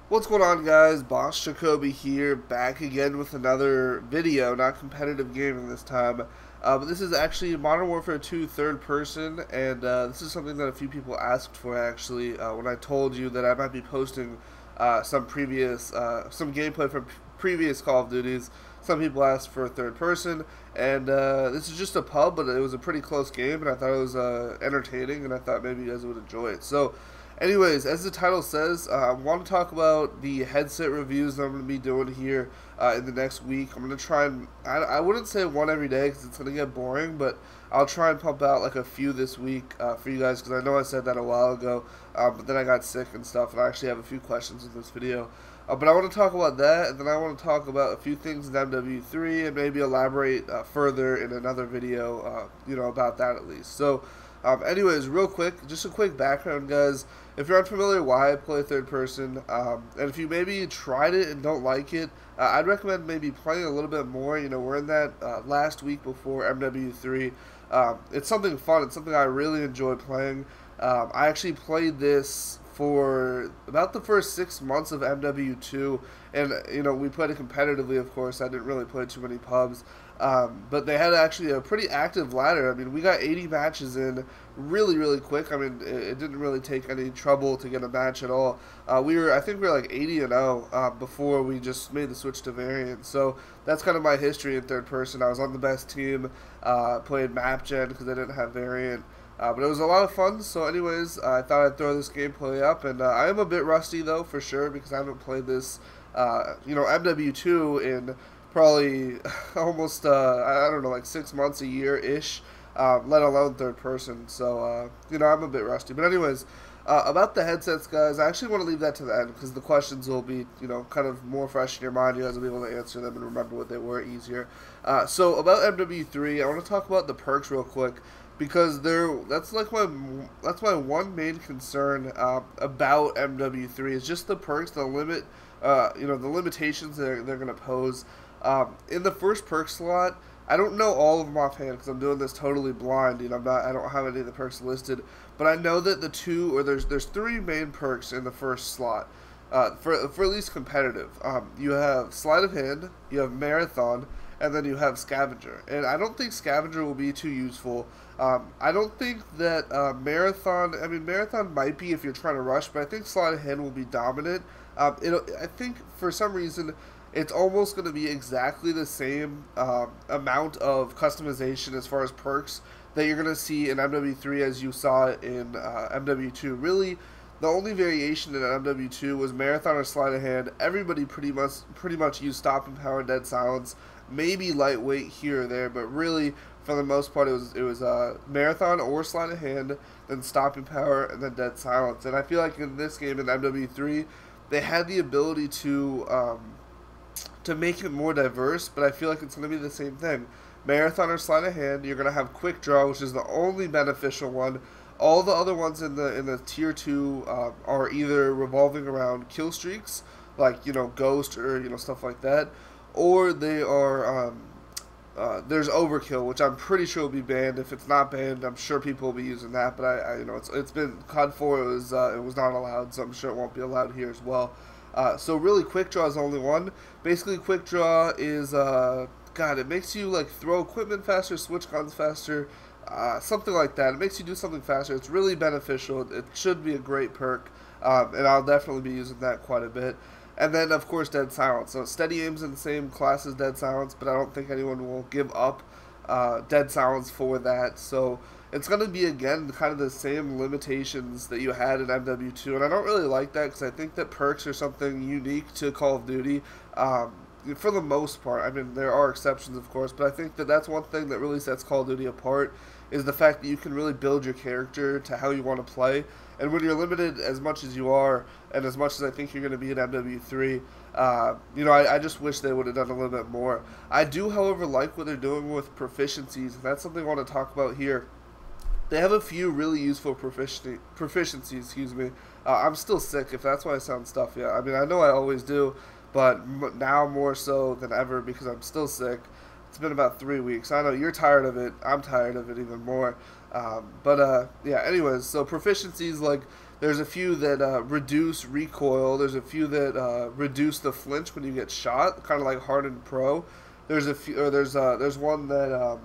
What's going on, guys? BossJacoby here, back again with another video, not competitive gaming this time. But this is actually Modern Warfare 2 third person, and this is something that a few people asked for actually when I told you that I might be posting some gameplay from previous Call of Duties. Some people asked for a third person, and this is just a pub, but it was a pretty close game, and I thought it was entertaining, and I thought maybe you guys would enjoy it. So, anyways, as the title says, I want to talk about the headset reviews that I'm going to be doing here in the next week. I'm going to try and, I wouldn't say one every day because it's going to get boring, but I'll try and pump out like a few this week for you guys, because I know I said that a while ago, but then I got sick and stuff, and I actually have a few questions in this video. But I want to talk about that, and then I want to talk about a few things in MW3, and maybe elaborate further in another video, about that at least. So, anyways, real quick, just a quick background, guys. If you're unfamiliar why I play third person, and if you maybe tried it and don't like it, I'd recommend maybe playing a little bit more. You know, we're in that last week before MW3. It's something fun. It's something I really enjoy playing. I actually played this for about the first 6 months of MW2, and we played it competitively. Of course, I didn't really play too many pubs, but they had actually a pretty active ladder. I mean, we got 80 matches in really quick. I mean, it didn't really take any trouble to get a match at all. I think we were like 80-0 before we just made the switch to variant. So that's kind of my history in third person. I was on the best team, played map gen because I didn't have variant. But it was a lot of fun. So anyways, I thought I'd throw this gameplay up, and I am a bit rusty though, for sure, because I haven't played this MW2 in probably almost I don't know, like 6 months, a year ish, let alone third person. So I'm a bit rusty. But anyways, about the headsets, guys, I actually want to leave that to the end, because the questions will be kind of more fresh in your mind. You guys will be able to answer them and remember what they were easier. So about MW3, I want to talk about the perks real quick, because that's my one main concern about MW3 is just the perks, the limitations they're going to pose. In the first perk slot, I don't know all of them offhand because I'm doing this totally blind. I don't have any of the perks listed, but I know that there's three main perks in the first slot. For at least competitive, you have sleight of hand, you have marathon, and then you have scavenger. And I don't think scavenger will be too useful. I don't think that marathon might be if you're trying to rush, but I think sleight of hand will be dominant. I think for some reason it's almost going to be exactly the same amount of customization as far as perks that you're going to see in MW3 as you saw in MW2. Really, the only variation in MW2 was marathon or sleight of hand. Everybody pretty much used stopping power and dead silence, maybe lightweight here or there, but really for the most part it was marathon or sleight of hand, then stopping power, and then dead silence. And I feel like in this game in MW3 they had the ability to make it more diverse, but I feel like it's going to be the same thing. Marathon or sleight of hand, you're going to have quick draw, which is the only beneficial one. All the other ones in the tier 2 are either revolving around kill streaks, like ghost or stuff like that, or they are there's overkill, which I'm pretty sure will be banned. If it's not banned, I'm sure people will be using that. But it's been COD 4, it was not allowed, so I'm sure it won't be allowed here as well. So really, quick draw is only one. Basically, quick draw is it makes you like throw equipment faster, switch guns faster, something like that. It makes you do something faster. It's really beneficial. It should be a great perk, and I'll definitely be using that quite a bit. And then, of course, dead silence. So steady aim's in the same class as dead silence, but I don't think anyone will give up dead silence for that. So it's going to be, again, kind of the same limitations that you had in MW2, and I don't really like that, because I think that perks are something unique to Call of Duty. For the most part, I mean, there are exceptions, of course, but I think that that's one thing that really sets Call of Duty apart, is the fact that you can really build your character to how you want to play. And when you're limited as much as you are, and as much as I think you're going to be in MW3, I just wish they would have done a little bit more. I do, however, like what they're doing with proficiencies, and that's something I want to talk about here. They have a few really useful proficiencies, excuse me. I'm still sick, if that's why I sound stuffy. I mean, I know I always do, but now more so than ever because I'm still sick. It's been about 3 weeks. I know you're tired of it. I'm tired of it even more. Yeah, anyways, so proficiencies, like, There's a few that reduce recoil. There's a few that reduce the flinch when you get shot, kind of like Hardened Pro. There's a few, or there's one that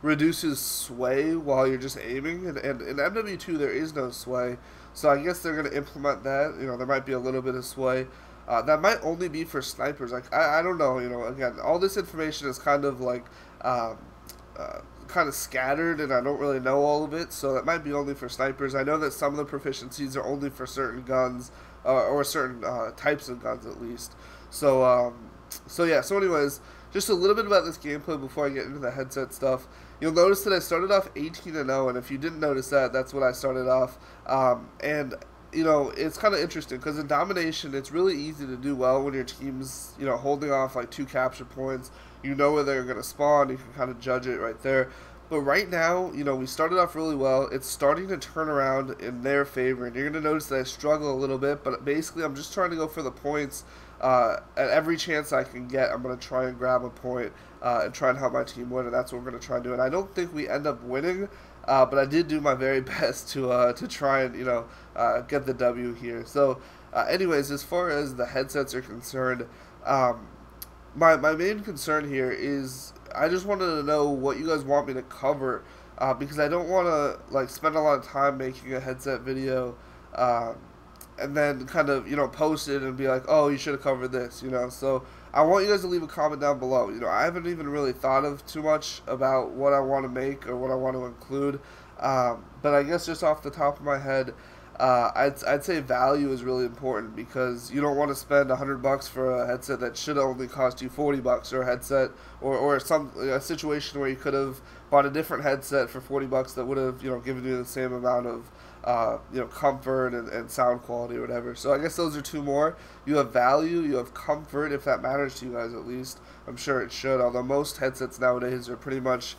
reduces sway while you're just aiming, and in MW2 there is no sway, so I guess they're going to implement that. You know, there might be a little bit of sway. That might only be for snipers. Like I don't know. You know, again, all this information is kind of like kind of scattered, and I don't really know all of it, so that might be only for snipers. I know that some of the proficiencies are only for certain guns, or certain types of guns at least. So yeah. So anyways, just a little bit about this gameplay before I get into the headset stuff. You'll notice that I started off 18-0, and if you didn't notice that, that's what I started off. And you know, it's kind of interesting because in domination, it's really easy to do well when your team's, you know, holding off like 2 capture points. You know where they're going to spawn. You can kind of judge it right there. But right now, you know, we started off really well. It's starting to turn around in their favor, and you're going to notice that I struggle a little bit. But basically, I'm just trying to go for the points. At every chance I can get, I'm going to try and grab a point and try and help my team win, and that's what we're going to try and do. And I don't think we end up winning, but I did do my very best to try and, you know, get the W here. So, anyways, as far as the headsets are concerned, my main concern here is I just wanted to know what you guys want me to cover, because I don't want to like spend a lot of time making a headset video, and then kind of, you know, post it and be like, oh, you should have covered this, you know. So I want you guys to leave a comment down below. You know, I haven't even really thought of too much about what I want to make or what I want to include, but I guess just off the top of my head, I'd say value is really important, because you don't want to spend $100 for a headset that should only cost you $40, or a headset, or a situation where you could have bought a different headset for $40 that would have, you know, given you the same amount of you know, comfort and sound quality or whatever. So I guess those are 2 more. You have value, you have comfort, if that matters to you guys at least. I'm sure it should, although most headsets nowadays are pretty much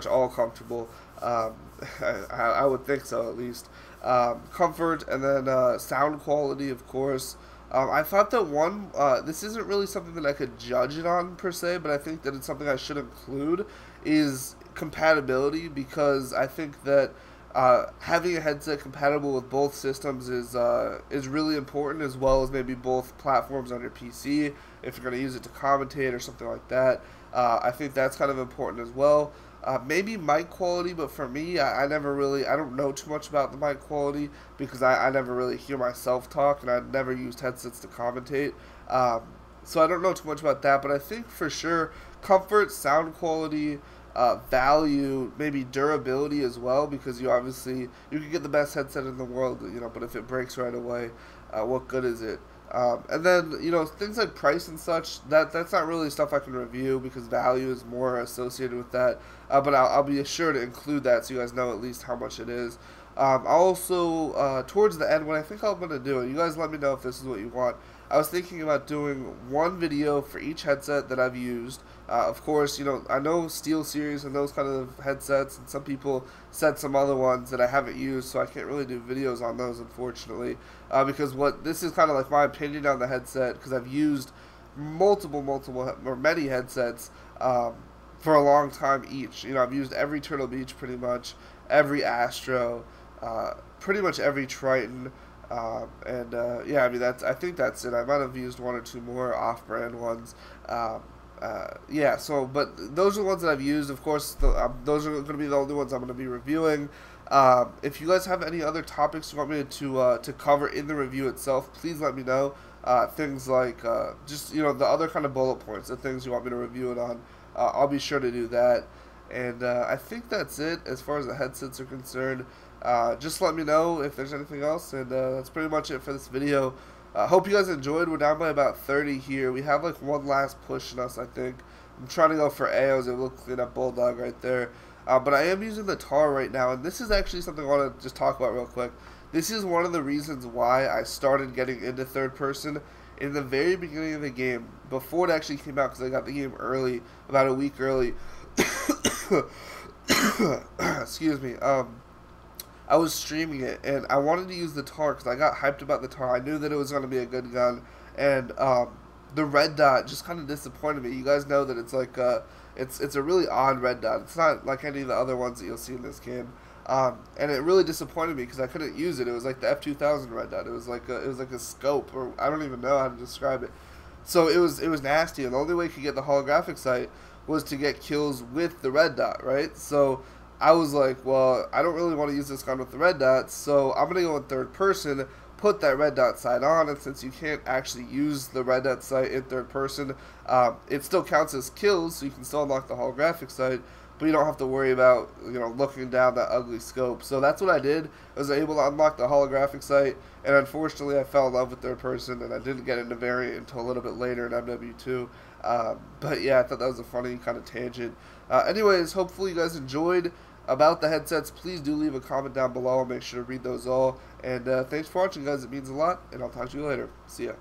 all comfortable. I would think so, at least. Comfort, and then sound quality, of course. I thought that this isn't really something that I could judge it on per se, but I think that it's something I should include, is compatibility, because I think that having a headset compatible with both systems is really important, as well as maybe both platforms on your PC if you're going to use it to commentate or something like that. I think that's kind of important as well. Maybe mic quality, but for me, I don't know too much about the mic quality, because I never really hear myself talk, and I never used headsets to commentate. So I don't know too much about that, but I think for sure comfort, sound quality, value, maybe durability as well, because you can get the best headset in the world, you know, but if it breaks right away, what good is it? And then, you know, things like price and such, that's not really stuff I can review, because value is more associated with that, but I'll be sure to include that so you guys know at least how much it is. Also, towards the end, what I think I'm going to do, you guys let me know if this is what you want. I was thinking about doing one video for each headset that I've used. Of course, you know, I know Steel Series and those kind of headsets, and some people said some other ones that I haven't used, so I can't really do videos on those, unfortunately, because this is kind of like my opinion on the headset, because I've used many headsets for a long time each. You know, I've used every Turtle Beach pretty much, every Astro, pretty much every Triton. Yeah, I mean, I think that's it. I might have used 1 or 2 more off-brand ones. Yeah, so, but those are the ones that I've used. Of course, those are going to be the only ones I'm going to be reviewing. If you guys have any other topics you want me to cover in the review itself, please let me know. Things like, just, you know, the other kind of bullet points, the things you want me to review it on, I'll be sure to do that. And I think that's it as far as the headsets are concerned. Just let me know if there's anything else, and that's pretty much it for this video. Hope you guys enjoyed. We're down by about 30 here. We have like one last push in us, I think. I'm trying to go for AOs. It will clean up Bulldog right there. But I am using the TAR right now, and this is actually something I want to just talk about real quick. This is one of the reasons why I started getting into third person in the very beginning of the game, before it actually came out, because I got the game early, about a week early. Excuse me. I was streaming it, and I wanted to use the TAR because I got hyped about the TAR. I knew that it was going to be a good gun, and the red dot just kind of disappointed me. You guys know that it's like it's a really odd red dot. It's not like any of the other ones that you'll see in this game. And it really disappointed me because I couldn't use it. It was like the F2000 red dot. It was like a scope, or I don't even know how to describe it. So it was nasty, and the only way you could get the holographic sight was to get kills with the red dot, right? So I was like, well, I don't really want to use this gun with the red dot, so I'm gonna go in third person, put that red dot sight on, and since you can't actually use the red dot sight in third person, it still counts as kills, so you can still unlock the holographic sight, but you don't have to worry about, you know, looking down that ugly scope. So that's what I did. I was able to unlock the holographic sight, and unfortunately I fell in love with third person, and I didn't get into variant until a little bit later in MW2. But yeah, I thought that was a funny kind of tangent. Anyways, hopefully you guys enjoyed. About the headsets, please do leave a comment down below. I'll make sure to read those all. And thanks for watching, guys. It means a lot, and I'll talk to you later. See ya.